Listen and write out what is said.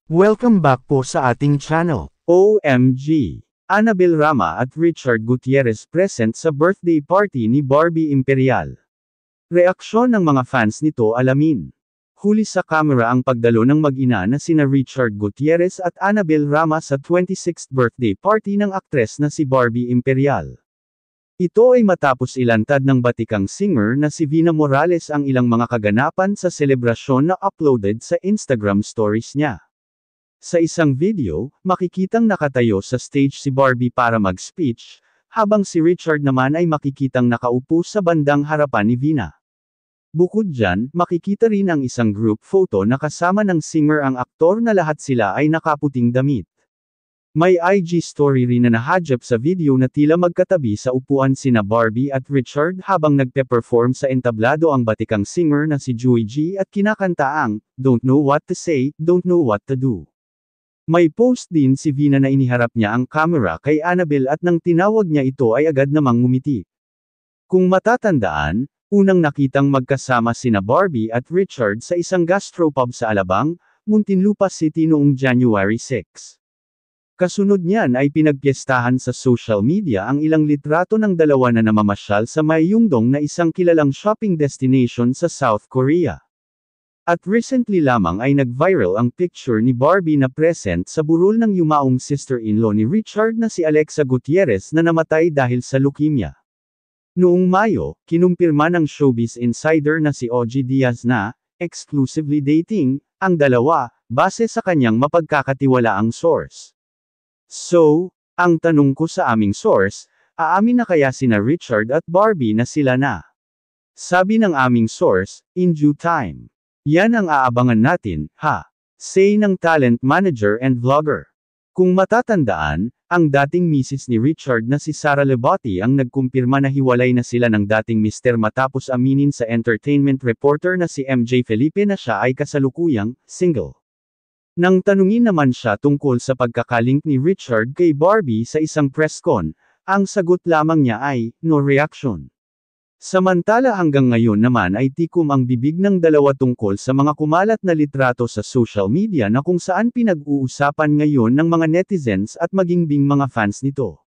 Welcome back po sa ating channel. OMG! Annabel Rama at Richard Gutierrez present sa birthday party ni Barbie Imperial. Reaksyon ng mga fans nito alamin. Huli sa kamera ang pagdalo ng mag-ina na sina Richard Gutierrez at Annabel Rama sa 26th birthday party ng aktres na si Barbie Imperial. Ito ay matapos ilantad ng batikang singer na si Vina Morales ang ilang mga kaganapan sa selebrasyon na uploaded sa Instagram stories niya. Sa isang video, makikitang nakatayo sa stage si Barbie para mag-speech, habang si Richard naman ay makikitang nakaupo sa bandang harapan ni Vina. Bukod dyan, makikita rin ang isang group photo na kasama ng singer ang aktor na lahat sila ay nakaputing damit. May IG story rin na nahadjap sa video na tila magkatabi sa upuan sina Barbie at Richard habang nagpe-perform sa entablado ang batikang singer na si Joey G at kinakanta ang "Don't Know What to Say, Don't Know What to Do". May post din si Vina na iniharap niya ang camera kay Annabel at nang tinawag niya ito ay agad namang ngumiti. Kung matatandaan, unang nakitang magkasama sina Barbie at Richard sa isang gastropub sa Alabang, Muntinlupa City noong January 6. Kasunod niyan ay pinagpiestahan sa social media ang ilang litrato ng dalawa na namamasyal sa Myeongdong na isang kilalang shopping destination sa South Korea. At recently lamang ay nag-viral ang picture ni Barbie na present sa burol ng yumaong sister-in-law ni Richard na si Alexa Gutierrez na namatay dahil sa leukemia. Noong Mayo, kinumpirma ng showbiz insider na si OG Diaz na, exclusively dating, ang dalawa, base sa kanyang mapagkakatiwalaang source. So, ang tanong ko sa aming source, aamin na kaya sina Richard at Barbie na sila na? Sabi ng aming source, in due time. Yan ang aabangan natin, ha? Say ng talent manager and vlogger. Kung matatandaan, ang dating misis ni Richard na si Sara Lebotti ang nagkumpirma na hiwalay na sila ng dating mister matapos aminin sa entertainment reporter na si MJ Felipe na siya ay kasalukuyang single. Nang tanungin naman siya tungkol sa pagkakalink ni Richard kay Barbie sa isang press con, ang sagot lamang niya ay, no reaction. Samantala hanggang ngayon naman ay tikom ang bibig ng dalawa tungkol sa mga kumalat na litrato sa social media na kung saan pinag-uusapan ngayon ng mga netizens at maging mga fans nito.